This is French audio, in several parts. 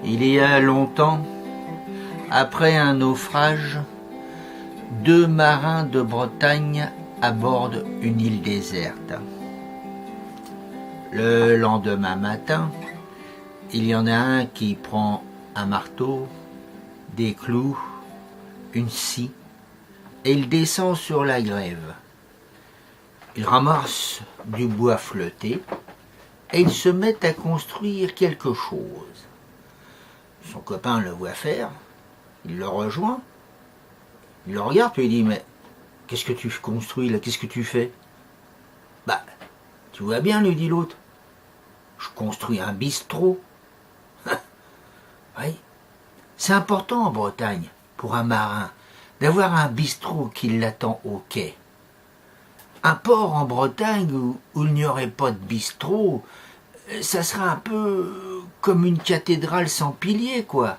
Il y a longtemps, après un naufrage, deux marins de Bretagne abordent une île déserte. Le lendemain matin, il y en a un qui prend un marteau, des clous, une scie, et il descend sur la grève. Il ramasse du bois fleuté et il se met à construire quelque chose. Son copain le voit faire, il le rejoint, il le regarde puis il dit « Mais qu'est-ce que tu construis là, qu'est-ce que tu fais ?»« Bah, tu vois bien, lui dit l'autre, je construis un bistrot. » Oui, c'est important en Bretagne, pour un marin, d'avoir un bistrot qui l'attend au quai. Un port en Bretagne où il n'y aurait pas de bistrot, ça serait un peu comme une cathédrale sans piliers, quoi.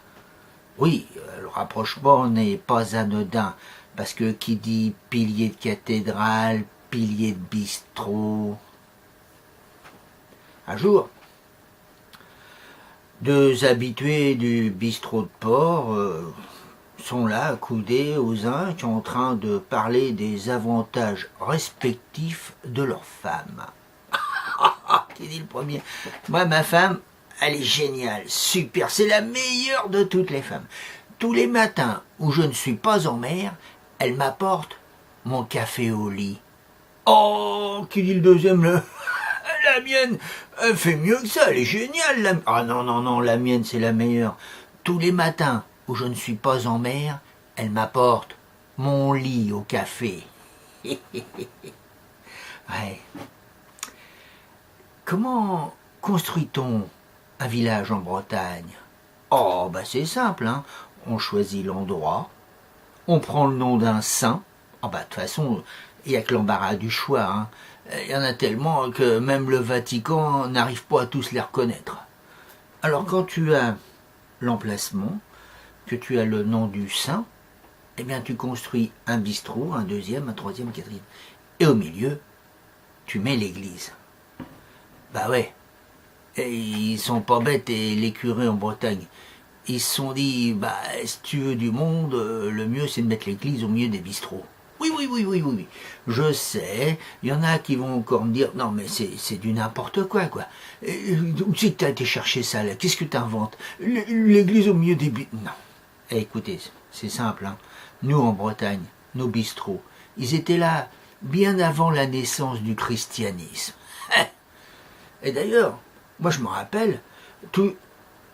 Oui, le rapprochement n'est pas anodin, parce que qui dit pilier de cathédrale, pilier de bistrot. Un jour, deux habitués du bistrot de port sont là, accoudés aux zinc, en train de parler des avantages respectifs de leur femme. Qui dit le premier? Moi, ma femme, elle est géniale, super, c'est la meilleure de toutes les femmes. Tous les matins où je ne suis pas en mer, elle m'apporte mon café au lit. Oh, qui dit le deuxième, la mienne, elle fait mieux que ça, elle est géniale. Ah non, non, non, la mienne, c'est la meilleure. Tous les matins où je ne suis pas en mer, elle m'apporte mon lit au café. Ouais. Comment construit-on un village en Bretagne? Oh, bah c'est simple, hein. On choisit l'endroit, on prend le nom d'un saint. Ah bah de toute façon, il n'y a que l'embarras du choix, hein. Il y en a tellement que même le Vatican n'arrive pas à tous les reconnaître. Alors quand tu as l'emplacement, que tu as le nom du saint, eh bien tu construis un bistrot, un deuxième, un troisième, un quatrième. Et au milieu, tu mets l'église. Bah ouais, et ils sont pas bêtes, et les curés en Bretagne. Ils se sont dit, bah si tu veux du monde, le mieux c'est de mettre l'église au milieu des bistrots. Oui, oui, oui, oui, oui, oui. Je sais, il y en a qui vont encore me dire, non mais c'est du n'importe quoi, quoi. Où c'est que t'as été chercher ça, là? Qu'est-ce que t'inventes? L'église au milieu des bistrots? Non. Eh, écoutez, c'est simple, hein. Nous en Bretagne, nos bistrots, ils étaient là bien avant la naissance du christianisme. Et d'ailleurs, moi je me rappelle,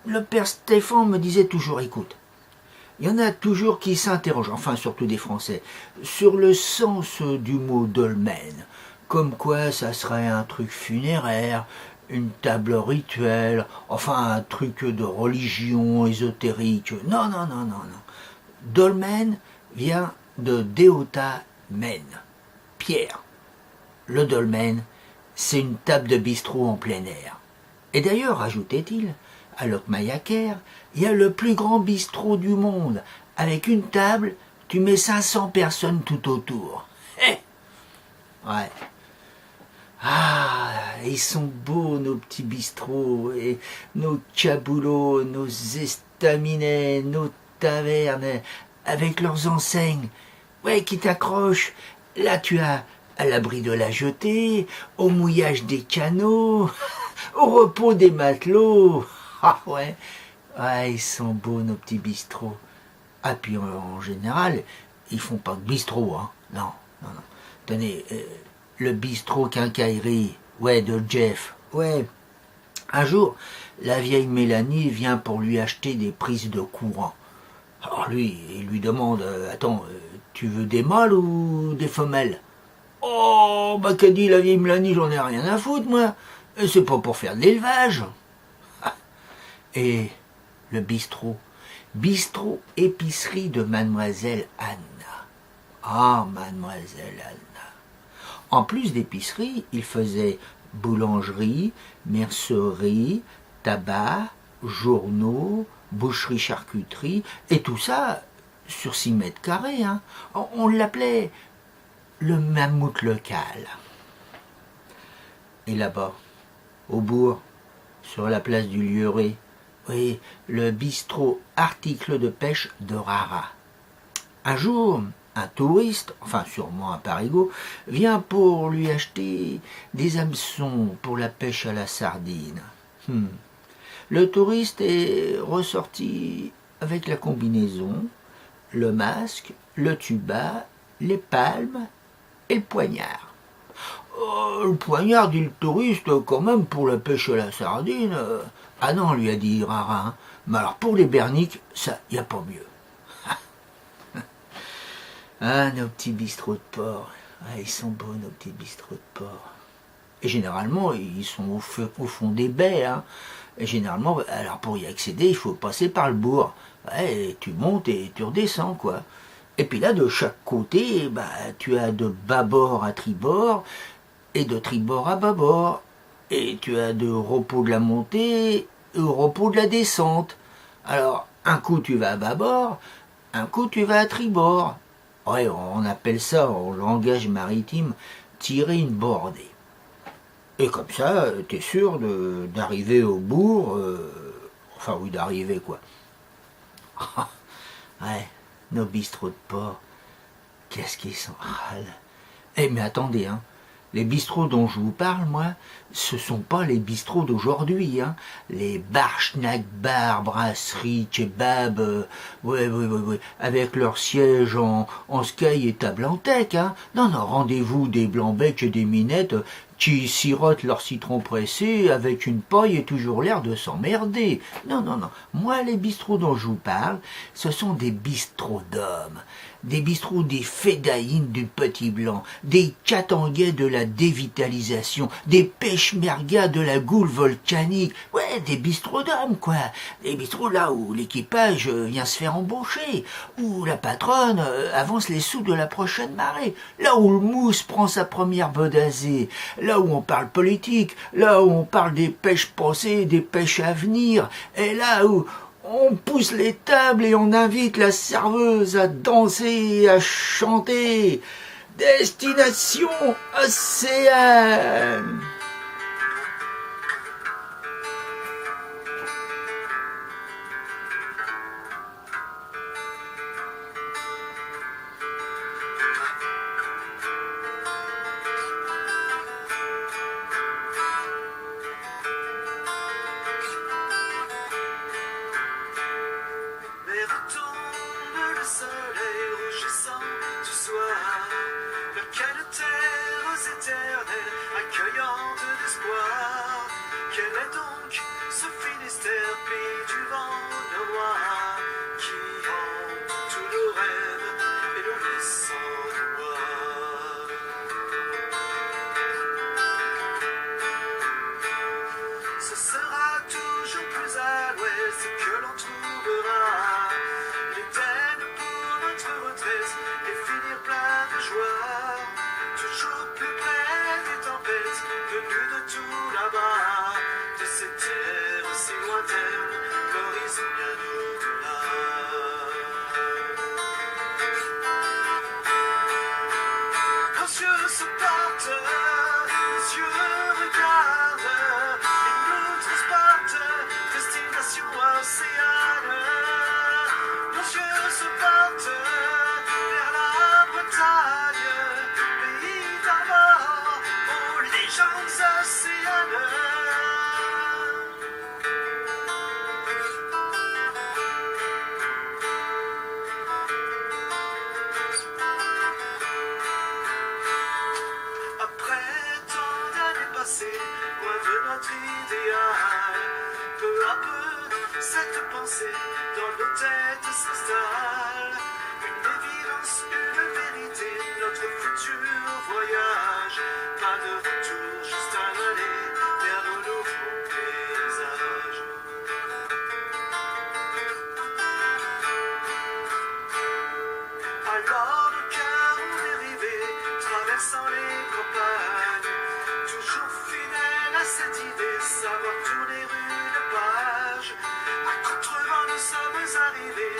le père Stéphane me disait toujours, écoute, il y en a toujours qui s'interrogent, enfin surtout des Français, sur le sens du mot dolmen, comme quoi ça serait un truc funéraire, une table rituelle, enfin un truc de religion ésotérique. Non, non, non, non, non. Dolmen vient de Deota Men, pierre. Le dolmen, c'est une table de bistrot en plein air. Et d'ailleurs, ajoutait-il, à Locmayaker, il y a le plus grand bistrot du monde. Avec une table, tu mets 500 personnes tout autour. Ouais. Ah, ils sont beaux nos petits bistrots, et nos caboulots, nos estaminets, nos tavernes, avec leurs enseignes. Ouais, qui t'accrochent. Là, tu as à l'abri de la jetée, au mouillage des canaux, au repos des matelots. Ah ouais, ouais, ils sont beaux nos petits bistrots. Ah puis en général, ils font pas de bistrot, hein. Non, non, non. Tenez, le bistrot quincaillerie, ouais, de Jeff. Ouais. Un jour, la vieille Mélanie vient pour lui acheter des prises de courant. Alors lui, il lui demande, attends, tu veux des mâles ou des femelles? Oh, bah qu'a dit la vieille Mélanie, j'en ai rien à foutre, moi. C'est pas pour faire de l'élevage. Et le bistrot, bistrot épicerie de mademoiselle Anna. Ah, mademoiselle Anna. En plus d'épicerie, il faisait boulangerie, mercerie, tabac, journaux, boucherie-charcuterie, et tout ça sur 6 mètres carrés. Hein. On l'appelait le mammouth local. Et là-bas, au bourg, sur la place du Lieuret, Oui, le bistrot article de pêche de Rara. Un jour, un touriste, enfin sûrement un parigot, vient pour lui acheter des hameçons pour la pêche à la sardine. Le touriste est ressorti avec la combinaison, le masque, le tuba, les palmes et le poignard. Oh, le poignard, dit le touriste, quand même pour la pêche à la sardine. Ah non, lui a dit Rara, mais alors pour les berniques, ça, y a pas mieux. Ah, nos petits bistrots de porc. Ah, ils sont beaux, nos petits bistrots de porc. Et généralement, ils sont au fond des baies. Hein. Et généralement, alors pour y accéder, il faut passer par le bourg. Ouais, et tu montes et tu redescends, quoi. Et puis là, de chaque côté, bah, tu as de bâbord à tribord et de tribord à bâbord. Et tu as de repos de la montée et au repos de la descente. Alors, un coup tu vas à bâbord, un coup tu vas à tribord. Ouais, on appelle ça en langage maritime tirer une bordée. Et comme ça, t'es sûr d'arriver au bourg, enfin oui, d'arriver quoi. Ouais, nos bistrots de porc, qu'est-ce qu'ils sont râles. Eh mais attendez, hein, les bistrots dont je vous parle, moi, ce sont pas les bistrots d'aujourd'hui, hein. Les bar, schnack, bar, brasserie, kebab, ouais, avec leur siège en sky et table en tech, hein. Non, rendez-vous des blancs-becs et des minettes qui sirotent leur citron pressé avec une paille et toujours l'air de s'emmerder. Non. Moi, les bistrots dont je vous parle, ce sont des bistrots d'hommes. Des bistrots des fédaïnes du Petit Blanc, des catanguais de la dévitalisation, des pêche-mergas de la goule volcanique. Ouais, des bistrots d'hommes, quoi. Des bistrots là où l'équipage vient se faire embaucher, où la patronne avance les sous de la prochaine marée, là où le mousse prend sa première bedazée, là où on parle politique, là où on parle des pêches passées, des pêches à venir, et là où on pousse les tables et on invite la serveuse à danser et à chanter. Destination Océane. Accueillante d'espoir, quel est donc ce Finistère, pays du vent de roi, qui hante tous nos rêves et nous laisse sans devoir. Ce sera toujours plus à l'ouest que l'on trouvera l'Éden pour notre retraite et finir plein de joie, toujours plus près des tempêtes venues de tout là-bas, de ces terres si lointaines, l'horizon bien au-delà. Nos yeux se portent, nos yeux regardent, ils nous transportent, destination Océane. Nos yeux se portent vers la Bretagne, pays d'Armor, aux légendes océanes. Après tant d'années passées, loin de notre idéal, peu à peu, cette pensée dans nos têtes s'installe. Une évidence, une vérité, notre futur voyage. Pas de retour, juste un aller vers nos nouveaux paysages. Alors nos cœurs ont dérivé, traversant les campagnes, toujours fidèles à cette idée, savoir tourner une page. À contre-vent nous sommes arrivés,